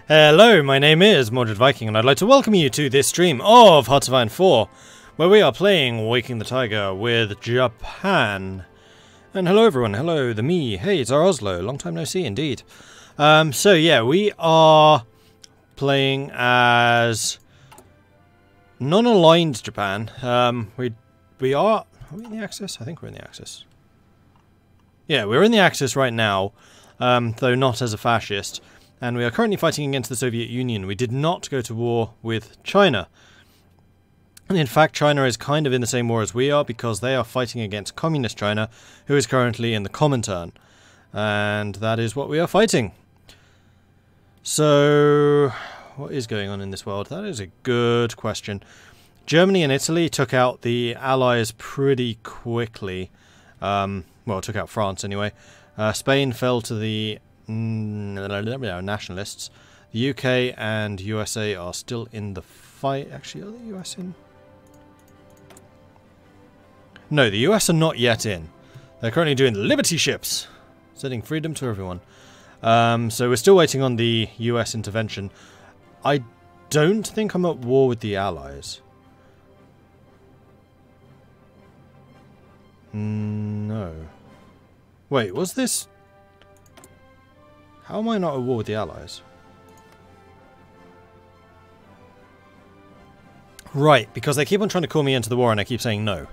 Hello, my name is Mordred Viking, and I'd like to welcome you to this stream of Hearts of Iron 4, where we are playing Waking the Tiger with Japan. And hello everyone, hello, the me, hey, it's our Oslo, long time no see indeed. So yeah, we are playing as non-aligned Japan. We are we in the Axis? I think we're in the Axis. Yeah, we're in the Axis right now, though not as a fascist. And we are currently fighting against the Soviet Union. We did not go to war with China. And in fact, China is kind of in the same war as we are, because they are fighting against Communist China, who is currently in the Comintern. And that is what we are fighting. So, what is going on in this world? That is a good question. Germany and Italy took out the Allies pretty quickly. Well, took out France anyway. Spain fell to the nationalists. The UK and USA are still in the fight. Actually, are the US in? No, the US are not yet in. They're currently doing Liberty ships, sending freedom to everyone. So we're still waiting on the US intervention. I don't think I'm at war with the Allies. No. Wait, was this... How am I not at war with the Allies? Right, because they keep on trying to call me into the war and I keep saying no.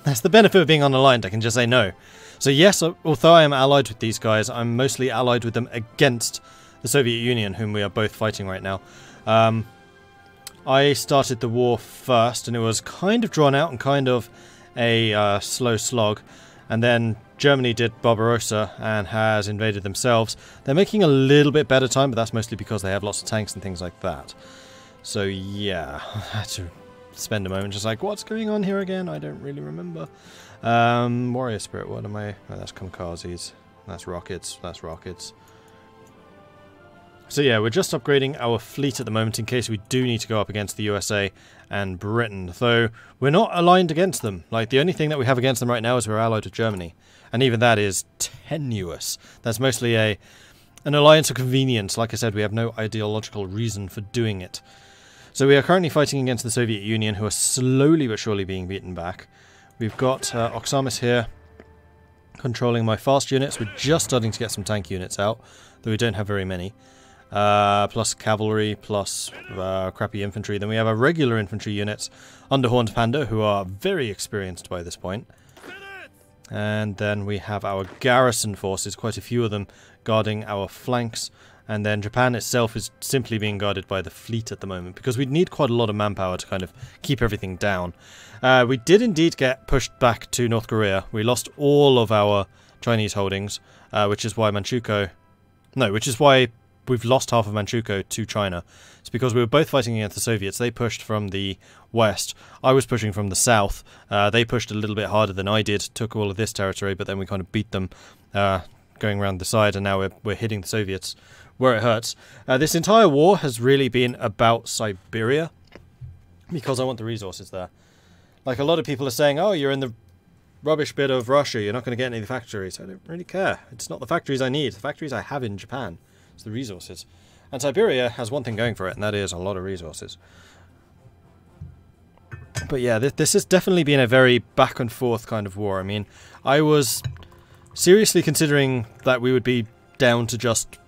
That's the benefit of being unaligned, I can just say no. So yes, although I am allied with these guys, I'm mostly allied with them against the Soviet Union, whom we are both fighting right now. I started the war first, and it was kind of drawn out and kind of a slow slog. And then Germany did Barbarossa and has invaded themselves. They're making a little bit better time, but that's mostly because they have lots of tanks and things like that. So yeah, I had to spend a moment just like, what's going on here again? I don't really remember. Warrior Spirit, what am I? Oh, that's kamikazes. That's rockets. That's rockets. So yeah, we're just upgrading our fleet at the moment in case we do need to go up against the USA and Britain. Though we're not aligned against them. Like, the only thing that we have against them right now is we're allied with Germany. And even that is tenuous. That's mostly an alliance of convenience. Like I said, we have no ideological reason for doing it. So we are currently fighting against the Soviet Union, who are slowly but surely being beaten back. We've got Oksamis here controlling my fast units. We're just starting to get some tank units out, though we don't have very many. Plus cavalry, plus crappy infantry. Then we have our regular infantry units under Horned Panda, who are very experienced by this point. And then we have our garrison forces, quite a few of them, guarding our flanks. And then Japan itself is simply being guarded by the fleet at the moment, because we'd need quite a lot of manpower to kind of keep everything down. We did indeed get pushed back to North Korea. We lost all of our Chinese holdings, which is why we've lost half of Manchukuo to China. It's because we were both fighting against the Soviets. They pushed from the west. I was pushing from the south. They pushed a little bit harder than I did, took all of this territory, but then we kind of beat them going around the side, and now we're hitting the Soviets where it hurts. This entire war has really been about Siberia, because I want the resources there. Like, a lot of people are saying, oh, you're in the rubbish bit of Russia, you're not going to get any of the factories. I don't really care. It's not the factories I need. The factories I have in Japan. It's the resources. And Siberia has one thing going for it, and that is a lot of resources. But yeah, this has definitely been a very back and forth kind of war. I mean, I was seriously considering that we would be down to just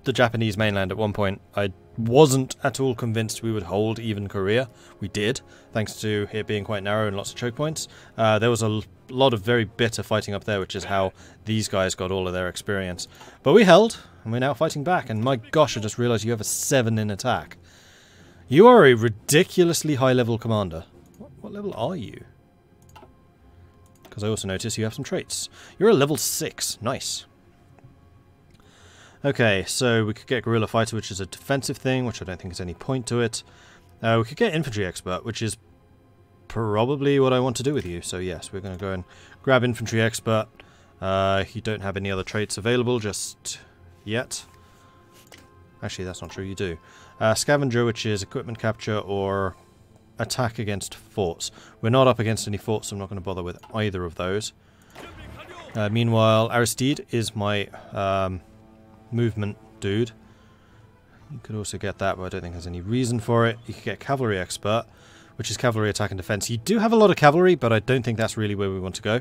the Japanese mainland at one point. I wasn't at all convinced we would hold even Korea. We did, thanks to it being quite narrow and lots of choke points. There was a lot of very bitter fighting up there, which is how these guys got all of their experience. But we held, and we're now fighting back, and my gosh, I just realised you have a 7 in attack. You are a ridiculously high-level commander. What level are you? Because I also notice you have some traits. You're a level 6. Nice. Okay, so we could get Guerrilla Fighter, which is a defensive thing, which I don't think there's any point to it. We could get Infantry Expert, which is probably what I want to do with you. So yes, we're going to go and grab Infantry Expert. You don't have any other traits available just yet. Actually, that's not true, you do. Scavenger, which is equipment capture or attack against forts. We're not up against any forts, so I'm not going to bother with either of those. Meanwhile, Aristide is my movement dude. You could also get that, but I don't think there's any reason for it. You could get Cavalry Expert, which is cavalry attack and defense. You do have a lot of cavalry, but I don't think that's really where we want to go.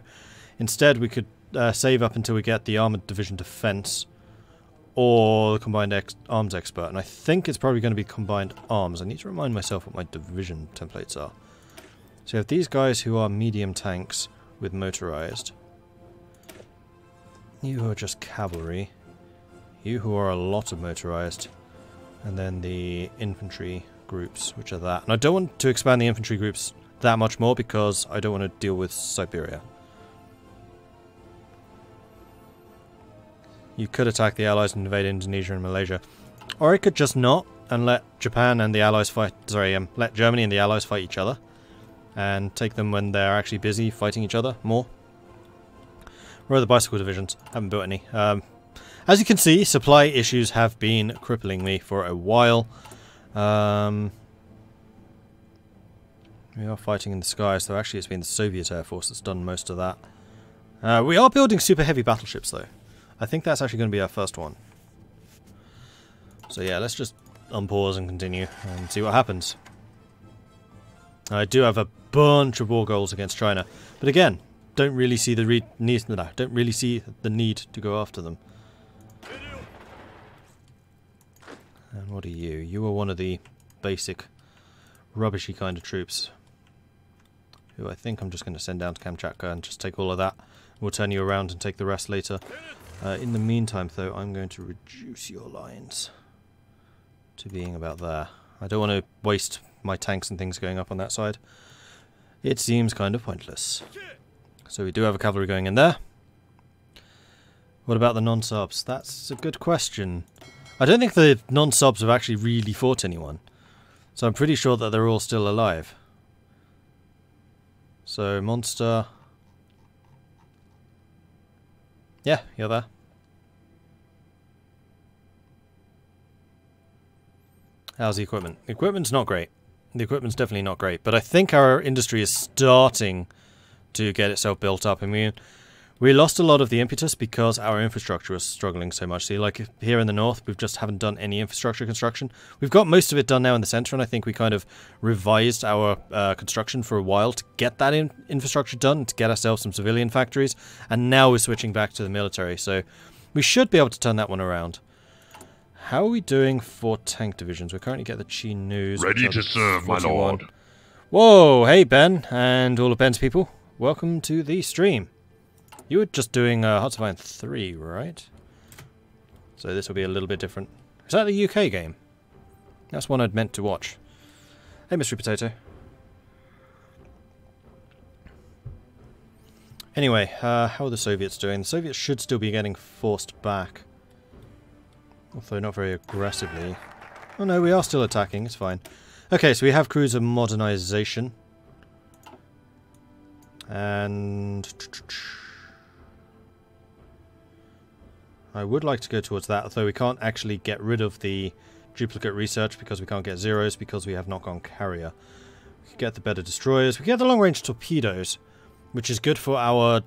Instead, we could save up until we get the Armoured Division Defense or the Combined Arms Expert. And I think it's probably going to be Combined Arms. I need to remind myself what my division templates are. So you have these guys who are medium tanks with motorized. You who are just cavalry. You who are a lot of motorized. And then the infantry groups, which are that. And I don't want to expand the infantry groups that much more because I don't want to deal with Siberia. You could attack the Allies and invade Indonesia and Malaysia. Or I could just not and let Japan and the Allies fight... Sorry, let Germany and the Allies fight each other. And take them when they're actually busy fighting each other more. Where are the bicycle divisions? Haven't built any. As you can see, supply issues have been crippling me for a while. We are fighting in the sky, so actually it's been the Soviet Air Force that's done most of that. We are building super heavy battleships though. I think that's actually going to be our first one. So yeah, let's just unpause and continue and see what happens. I do have a bunch of war goals against China, but again, don't really see the need to go after them. And what are you? You are one of the basic rubbishy kind of troops who I think I'm just going to send down to Kamchatka and just take all of that. We'll turn you around and take the rest later. In the meantime, though, I'm going to reduce your lines to being about there. I don't want to waste my tanks and things going up on that side. It seems kind of pointless. So we do have a cavalry going in there. What about the non-subs? That's a good question. I don't think the non-subs have actually really fought anyone. So I'm pretty sure that they're all still alive. So, Monster... Yeah, you're there. How's the equipment? The equipment's not great. The equipment's definitely not great. But I think our industry is starting to get itself built up. I mean, we lost a lot of the impetus because our infrastructure was struggling so much. See, like here in the north, we just haven't done any infrastructure construction. We've got most of it done now in the centre, and I think we kind of revised our construction for a while to get that infrastructure done, to get ourselves some civilian factories, and now we're switching back to the military. So we should be able to turn that one around. How are we doing for tank divisions? We currently get the Chi News. Ready to serve, 41. My lord. Whoa, hey Ben, and all of Ben's people. Welcome to the stream. You were just doing Hearts of Iron 3, right? So this will be a little bit different. Is that the UK game? That's one I'd meant to watch. Hey, Mystery Potato. Anyway, how are the Soviets doing? The Soviets should still be getting forced back. Although not very aggressively. Oh no, we are still attacking, it's fine. Okay, so we have cruiser modernization. And... I would like to go towards that, although we can't actually get rid of the duplicate research because we can't get zeros because we have knock-on carrier. We could get the better destroyers. We could get the long-range torpedoes, which is good for our...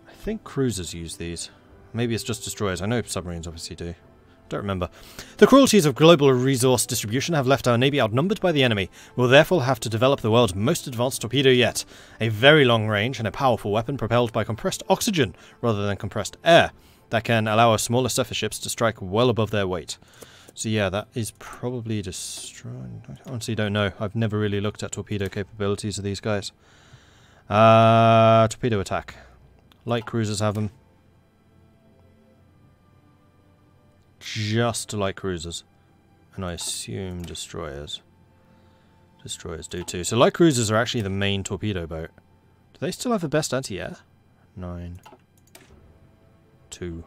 I think cruisers use these. Maybe it's just destroyers. I know submarines obviously do. Don't remember. The cruelties of global resource distribution have left our navy outnumbered by the enemy. We'll therefore have to develop the world's most advanced torpedo yet. A very long range and a powerful weapon propelled by compressed oxygen rather than compressed air that can allow our smaller surface ships to strike well above their weight. So yeah, that is probably destroying. I honestly don't know. I've never really looked at torpedo capabilities of these guys. Torpedo attack. Light cruisers have them. Just light cruisers. And I assume destroyers. Destroyers do too. So light cruisers are actually the main torpedo boat. Do they still have the best anti-air? 9. 2.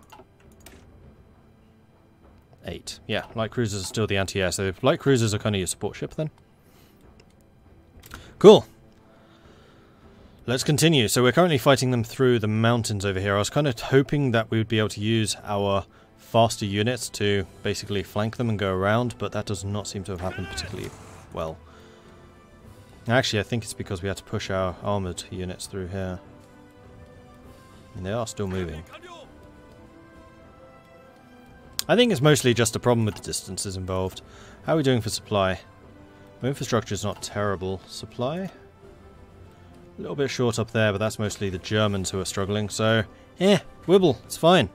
8. Yeah, light cruisers are still the anti-air. So light cruisers are kind of your support ship then. Cool. Let's continue. So we're currently fighting them through the mountains over here. I was kind of hoping that we would be able to use our faster units to basically flank them and go around, but that does not seem to have happened particularly well. Actually, I think it's because we had to push our armoured units through here. And they are still moving. I think it's mostly just a problem with the distances involved. How are we doing for supply? Our infrastructure is not terrible. Supply? A little bit short up there, but that's mostly the Germans who are struggling, so... wibble, it's fine.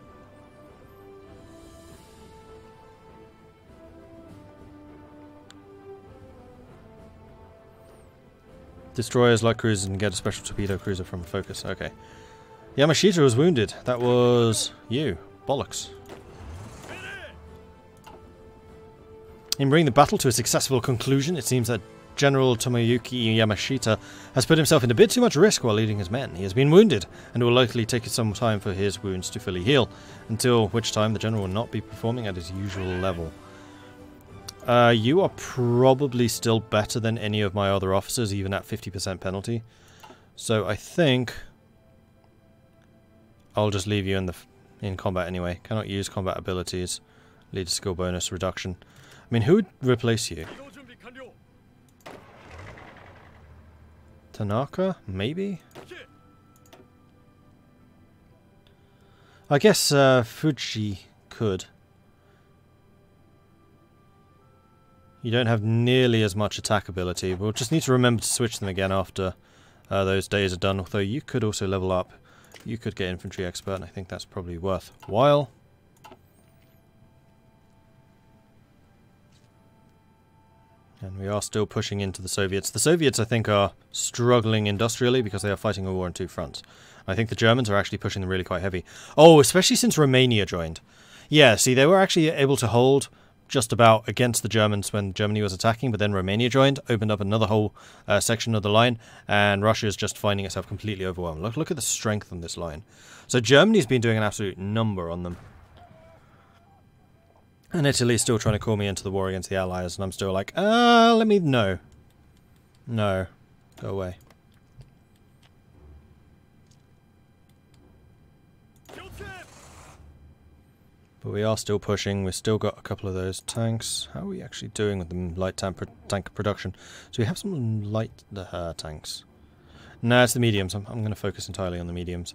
Destroyers, light cruisers, and get a special torpedo cruiser from focus. Okay. Yamashita was wounded. That was you. Bollocks. In bringing the battle to a successful conclusion, it seems that General Tomoyuki Yamashita has put himself in a bit too much risk while leading his men. He has been wounded, and it will likely take some time for his wounds to fully heal, until which time the general will not be performing at his usual level. You are probably still better than any of my other officers, even at 50% penalty. So I think I'll just leave you in combat anyway. Cannot use combat abilities. Leader skill bonus reduction. I mean, who would replace you? Tanaka? Maybe? I guess Fuji could. You don't have nearly as much attack ability. We'll just need to remember to switch them again after those days are done. Although you could also level up. You could get infantry expert, and I think that's probably worthwhile. And we are still pushing into the Soviets. The Soviets, I think, are struggling industrially because they are fighting a war on two fronts. I think the Germans are actually pushing them really quite heavy. Oh, especially since Romania joined. Yeah, see, they were actually able to hold just about against the Germans when Germany was attacking, but then Romania joined, opened up another whole section of the line, and Russia is just finding itself completely overwhelmed. Look at the strength on this line. So Germany's been doing an absolute number on them. And Italy's still trying to call me into the war against the Allies, and I'm still like, let me... No. No. Go away. But we are still pushing. We've still got a couple of those tanks. How are we actually doing with the light tank production? So we have some light tanks. No, it's the mediums. I'm going to focus entirely on the mediums.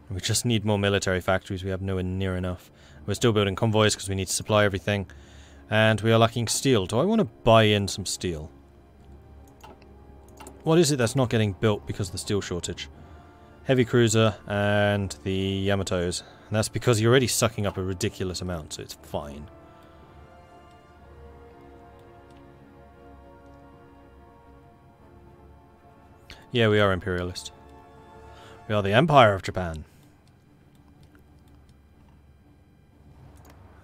We just need more military factories. We have nowhere near enough. We're still building convoys because we need to supply everything. And we are lacking steel. Do I want to buy in some steel? What is it that's not getting built because of the steel shortage? Heavy cruiser and the Yamatos. And that's because you're already sucking up a ridiculous amount, so it's fine. Yeah, we are imperialist. We are the Empire of Japan.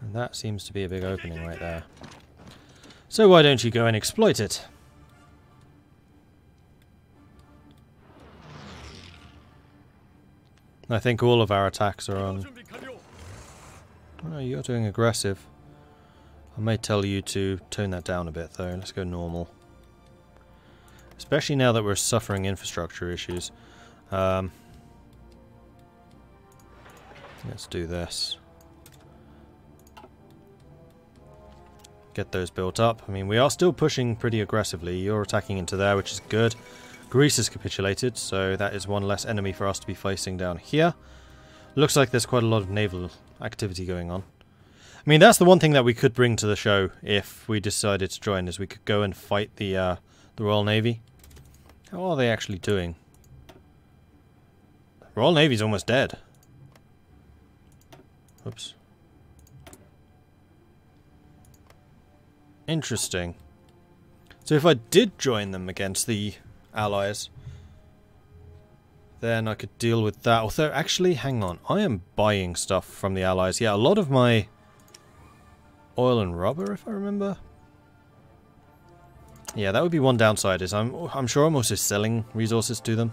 And that seems to be a big opening right there. So why don't you go and exploit it? I think all of our attacks are on... Oh, you're doing aggressive. I may tell you to tone that down a bit though. Let's go normal. Especially now that we're suffering infrastructure issues. Let's do this. Get those built up. I mean, we are still pushing pretty aggressively. You're attacking into there, which is good. Greece has capitulated, so that is one less enemy for us to be facing down here. Looks like there's quite a lot of naval activity going on. I mean, that's the one thing that we could bring to the show if we decided to join, is we could go and fight the Royal Navy. How are they actually doing? The Royal Navy's almost dead. Oops. Interesting. So if I did join them against the Allies, then I could deal with that. Although, actually, hang on. I am buying stuff from the Allies. Yeah, a lot of my oil and rubber, if I remember. Yeah, that would be one downside, is I'm sure I'm also selling resources to them.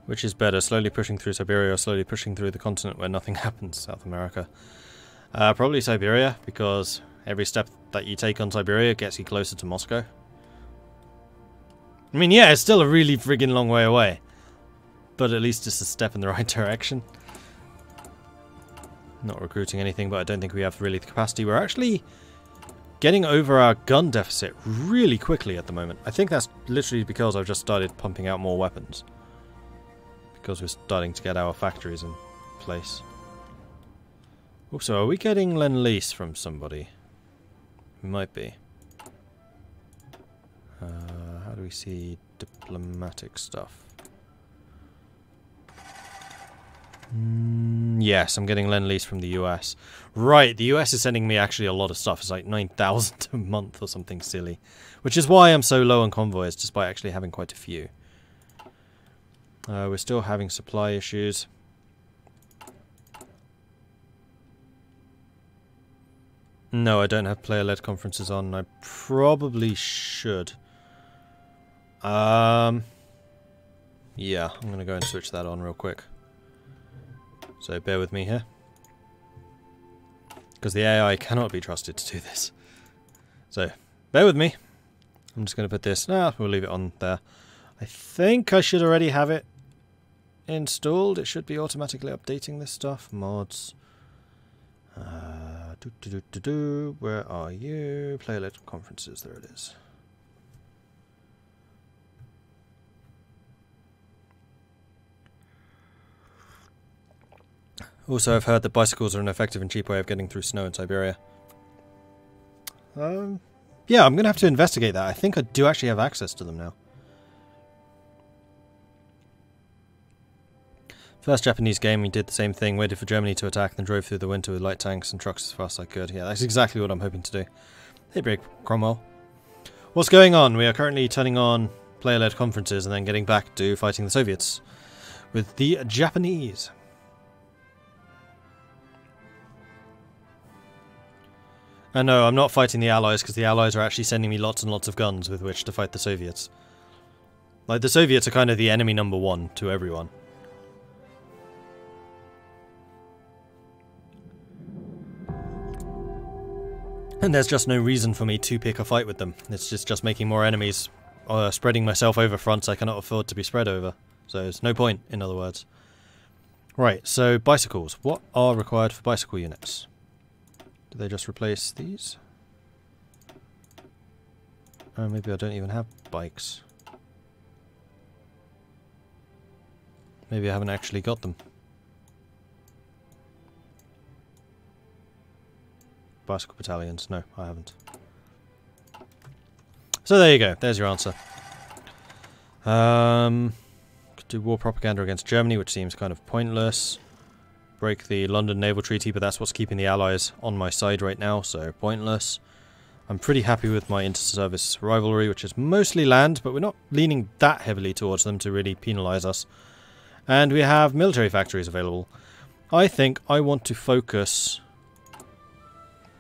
Which is better, slowly pushing through Siberia or slowly pushing through the continent where nothing happens, South America? Probably Siberia, because every step that you take on Siberia gets you closer to Moscow. I mean, yeah, it's still a really friggin' long way away. But at least it's a step in the right direction. Not recruiting anything, but I don't think we have really the capacity. We're actually getting over our gun deficit really quickly at the moment. I think that's literally because I've just started pumping out more weapons. Because we're starting to get our factories in place. Also, are we getting Lend-Lease from somebody? We might be. How do we see diplomatic stuff? Yes, I'm getting Lend-Lease from the US. Right, the US is sending me actually a lot of stuff. It's like 9,000 a month or something silly. Which is why I'm so low on convoys, despite actually having quite a few. We're still having supply issues. No, I don't have player-led conferences on. I probably should. Yeah, I'm going to go and switch that on real quick. So bear with me here. Because the AI cannot be trusted to do this. So, bear with me. I'm just going to put this... we'll leave it on there. I think I should already have it installed. It should be automatically updating this stuff. Mods. Where are you? Player-led conferences. There it is. Also, I've heard that bicycles are an effective and cheap way of getting through snow in Siberia. Yeah, I'm going to have to investigate that. I think I do actually have access to them now. First Japanese game, we did the same thing. Waited for Germany to attack, then drove through the winter with light tanks and trucks as fast as I could. Yeah, that's exactly what I'm hoping to do. Hey, break, Cromwell. What's going on? We are currently turning on player-led conferences and then getting back to fighting the Soviets with the Japanese. And no, I'm not fighting the Allies because the Allies are actually sending me lots and lots of guns with which to fight the Soviets. Like, the Soviets are kind of the enemy number one to everyone. And there's just no reason for me to pick a fight with them. It's just making more enemies, spreading myself over fronts I cannot afford to be spread over. So there's no point, in other words. Right, so bicycles. What are required for bicycle units? Do they just replace these? Oh, maybe I don't even have bikes. Maybe I haven't actually got them. Bicycle battalions. No, I haven't. So there you go. There's your answer. Could do war propaganda against Germany, which seems kind of pointless. Break the London Naval Treaty, but that's what's keeping the Allies on my side right now, so pointless. I'm pretty happy with my inter-service rivalry, which is mostly land, but we're not leaning that heavily towards them to really penalise us. And we have military factories available. I think I want to focus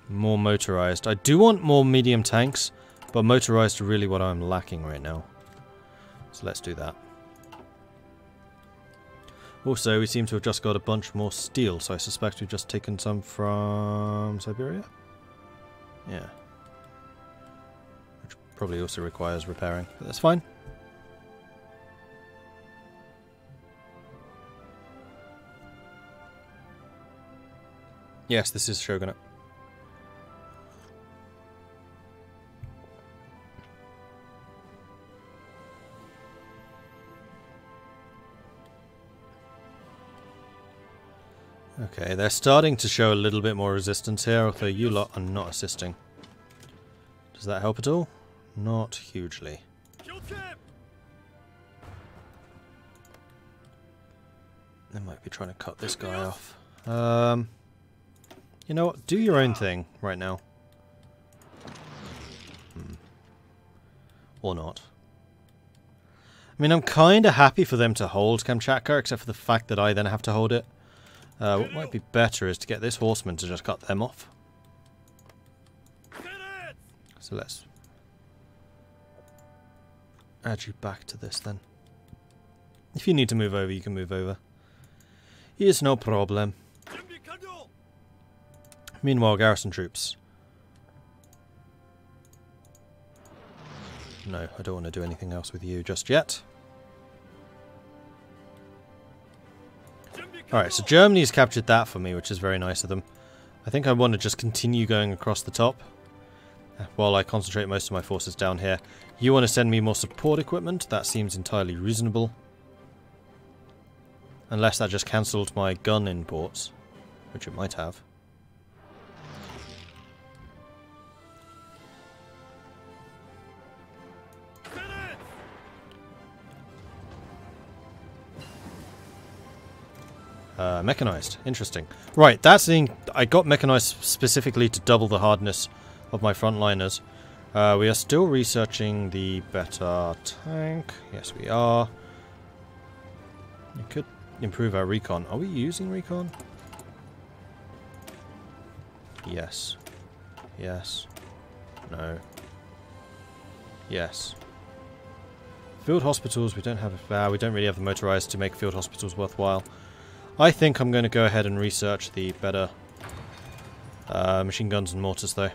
more motorised. I do want more medium tanks, but motorised are really what I'm lacking right now. So let's do that. Also, we seem to have just got a bunch more steel, so I suspect we've just taken some from Siberia? Yeah. Which probably also requires repairing, but that's fine. Yes, this is Shogunate. Okay, they're starting to show a little bit more resistance here, although you lot are not assisting. Does that help at all? Not hugely. They might be trying to cut this guy off. You know what? Do your own thing right now. Or not. I mean, I'm kind of happy for them to hold Kamchatka, except for the fact that I then have to hold it. What might be better is to get this horseman to just cut them off. So let's add you back to this then. If you need to move over, you can move over. It's no problem. Meanwhile, garrison troops. No, I don't want to do anything else with you just yet. Alright, so Germany's captured that for me, which is very nice of them. I think I want to just continue going across the top while I concentrate most of my forces down here. You want to send me more support equipment? That seems entirely reasonable. Unless that just cancelled my gun imports, which it might have. Mechanized. Interesting. Right, that's the... I got mechanized specifically to double the hardness of my frontliners. We are still researching the better tank. Yes, we are. We could improve our recon. Are we using recon? Yes. Yes. No. Yes. Field hospitals, we don't have... we don't really have the motorized to make field hospitals worthwhile. I think I'm going to go ahead and research the better machine guns and mortars, though.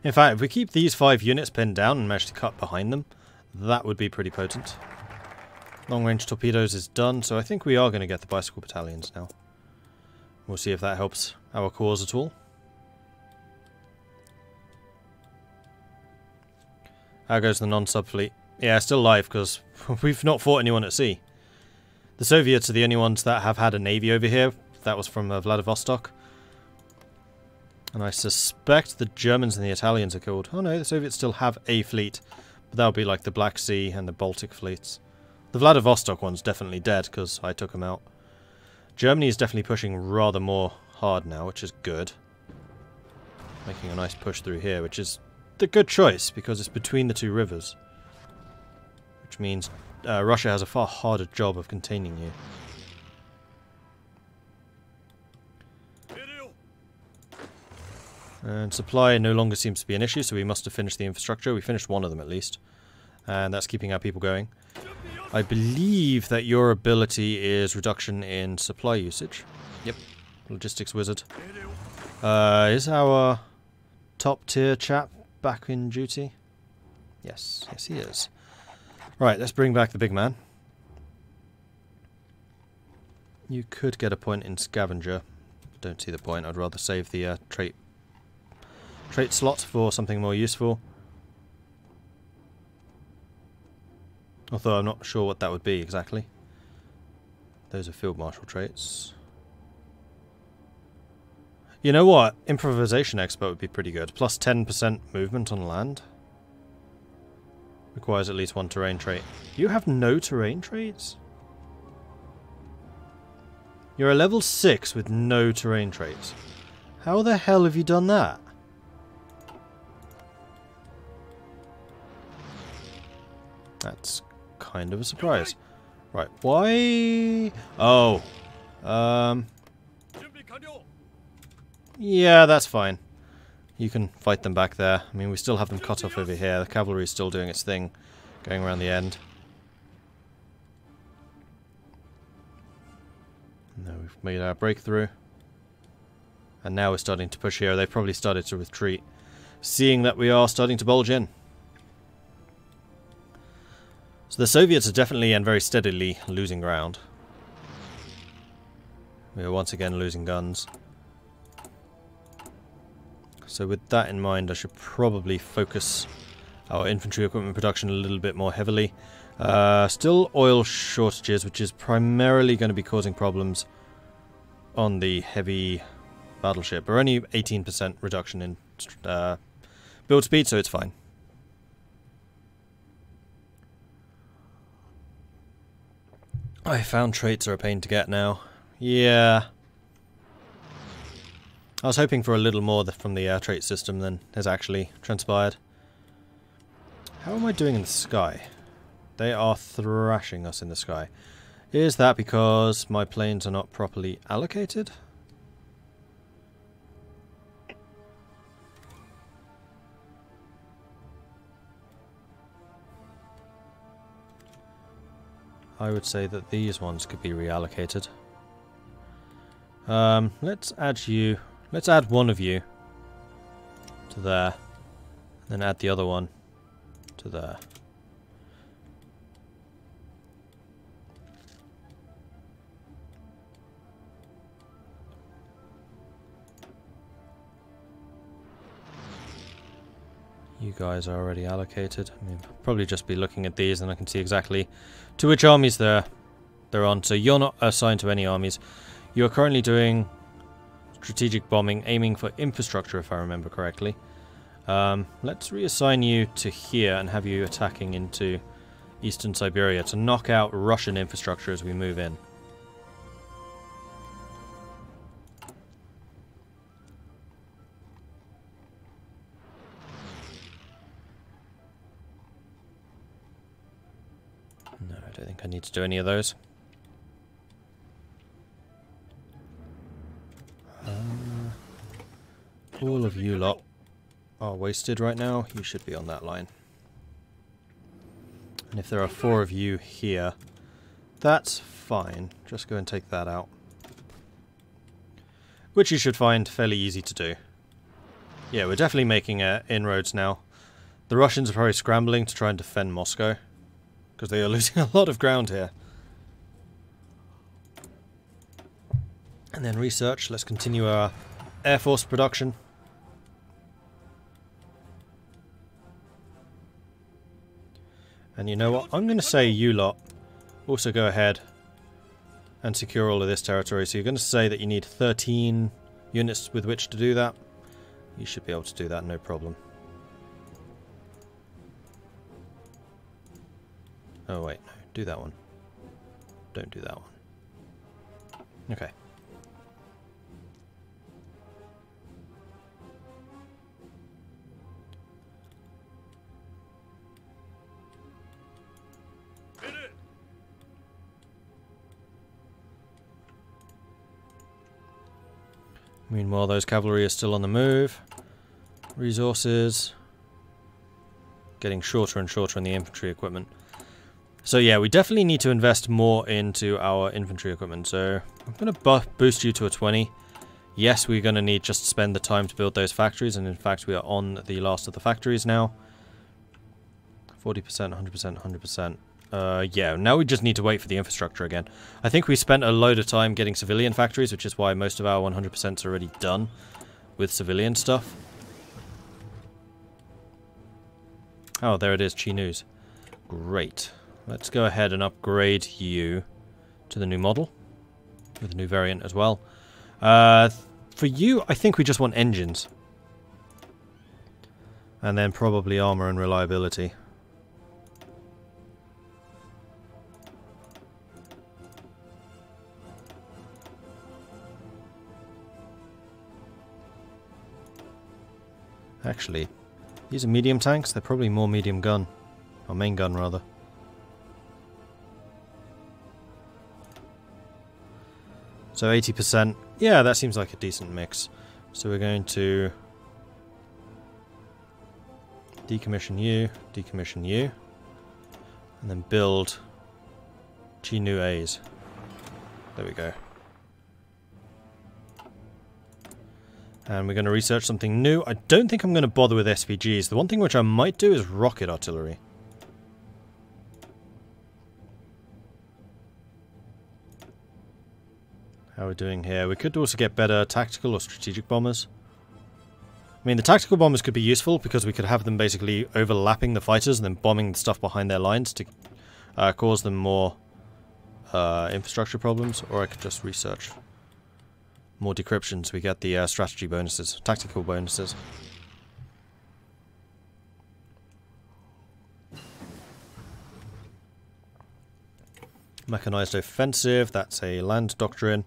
In fact, if we keep these 5 units pinned down and manage to cut behind them, that would be pretty potent. Long-range torpedoes is done, so I think we are going to get the bicycle battalions now. We'll see if that helps our cause at all. How goes the non-sub fleet? Yeah, still alive, because we've not fought anyone at sea. The Soviets are the only ones that have had a navy over here. That was from Vladivostok. And I suspect the Germans and the Italians are killed. Oh no, the Soviets still have a fleet. But that would be like the Black Sea and the Baltic fleets. The Vladivostok one's definitely dead, because I took him out. Germany is definitely pushing rather more hard now, which is good. Making a nice push through here, which is the good choice, because it's between the 2 rivers. Which means Russia has a far harder job of containing you. And supply no longer seems to be an issue, so we must have finished the infrastructure. We finished one of them at least. And that's keeping our people going. I believe that your ability is reduction in supply usage. Yep. Logistics wizard. Is our top tier chap back in duty? Yes. Yes, he is. Right, let's bring back the big man. You could get a point in scavenger. Don't see the point. I'd rather save the trait slot for something more useful. Although I'm not sure what that would be exactly. Those are field marshal traits. You know what? Improvisation expert would be pretty good. Plus 10% movement on land. Requires at least 1 terrain trait. You have no terrain traits? You're a level 6 with no terrain traits. How the hell have you done that? That's kind of a surprise. Right, why... Oh. Yeah, that's fine. You can fight them back there. I mean, we still have them cut off over here. The cavalry is still doing its thing, going around the end. No, we've made our breakthrough. And now we're starting to push here. They've probably started to retreat, seeing that we are starting to bulge in. So the Soviets are definitely and very steadily losing ground. We are once again losing guns. So with that in mind, I should probably focus our infantry equipment production a little bit more heavily. Still oil shortages, which is primarily going to be causing problems on the heavy battleship. We're only 18% reduction in build speed, so it's fine. I found traits are a pain to get now. Yeah. I was hoping for a little more from the trait system than has actually transpired. How am I doing in the sky? They are thrashing us in the sky. Is that because my planes are not properly allocated? I would say that these ones could be reallocated. Let's add you. Let's add one of you to there. Then add the other one to there. You guys are already allocated. I mean, probably just be looking at these and I can see exactly to which armies they're on. So you're not assigned to any armies. You're currently doing strategic bombing, aiming for infrastructure if I remember correctly. Let's reassign you to here and have you attacking into eastern Siberia to knock out Russian infrastructure as we move in. No, I don't think I need to do any of those. All of you lot are wasted right now. You should be on that line. And if there are 4 of you here, that's fine. Just go and take that out. Which you should find fairly easy to do. Yeah, we're definitely making inroads now. The Russians are probably scrambling to try and defend Moscow, because they are losing a lot of ground here. And then research. Let's continue our Air Force production. And you know what? I'm going to say you lot also go ahead and secure all of this territory. So you're going to say that you need 13 units with which to do that. You should be able to do that, no problem. Oh wait, no, do that one. Don't do that one. Okay. Meanwhile, those cavalry are still on the move. Resources getting shorter and shorter in the infantry equipment. So yeah, we definitely need to invest more into our infantry equipment. So I'm going to boost you to a 20. Yes, we're going to need just to spend the time to build those factories, and in fact we are on the last of the factories now. 40%, 100%, 100%. Yeah, now we just need to wait for the infrastructure again. I think we spent a load of time getting civilian factories, which is why most of our 100% are already done with civilian stuff. Oh, there it is, Chi News. Great. Let's go ahead and upgrade you to the new model, with a new variant as well. For you, I think we just want engines. And then probably armor and reliability. Actually, these are medium tanks. They're probably more medium gun. Or main gun, rather. So 80%. Yeah, that seems like a decent mix. So we're going to decommission you, and then build Chi-Nu A's. There we go. And we're going to research something new. I don't think I'm going to bother with SPGs. The one thing which I might do is rocket artillery. How are we doing here? We could also get better tactical or strategic bombers. I mean, the tactical bombers could be useful because we could have them basically overlapping the fighters and then bombing the stuff behind their lines to cause them more infrastructure problems. Or I could just research more decryptions. We get the strategy bonuses, tactical bonuses. Mechanized offensive, that's a land doctrine.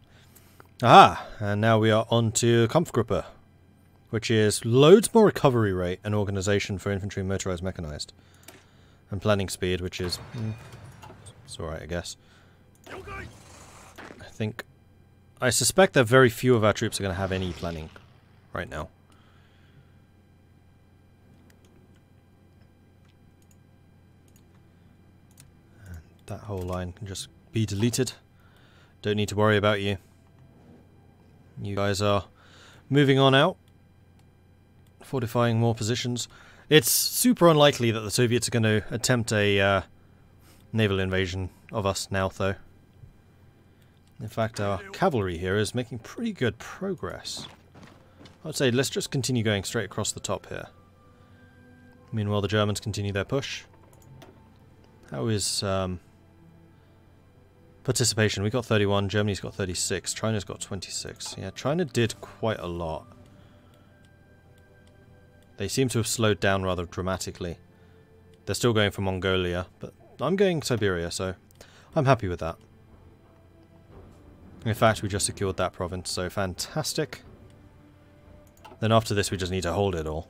Aha! And now we are on to Kampfgruppe, which is loads more recovery rate and organization for infantry and motorized mechanized. And planning speed, which is... it's alright, I guess. I suspect that very few of our troops are going to have any planning right now. And that whole line can just be deleted. Don't need to worry about you. You guys are moving on out. Fortifying more positions. It's super unlikely that the Soviets are going to attempt a naval invasion of us now, though. In fact, our cavalry here is making pretty good progress. I'd say let's just continue going straight across the top here. Meanwhile, the Germans continue their push. How is participation? We got 31, Germany's got 36, China's got 26. Yeah, China did quite a lot. They seem to have slowed down rather dramatically. They're still going for Mongolia, but I'm going Siberia, so I'm happy with that. In fact, we just secured that province, so fantastic. Then after this, we just need to hold it all.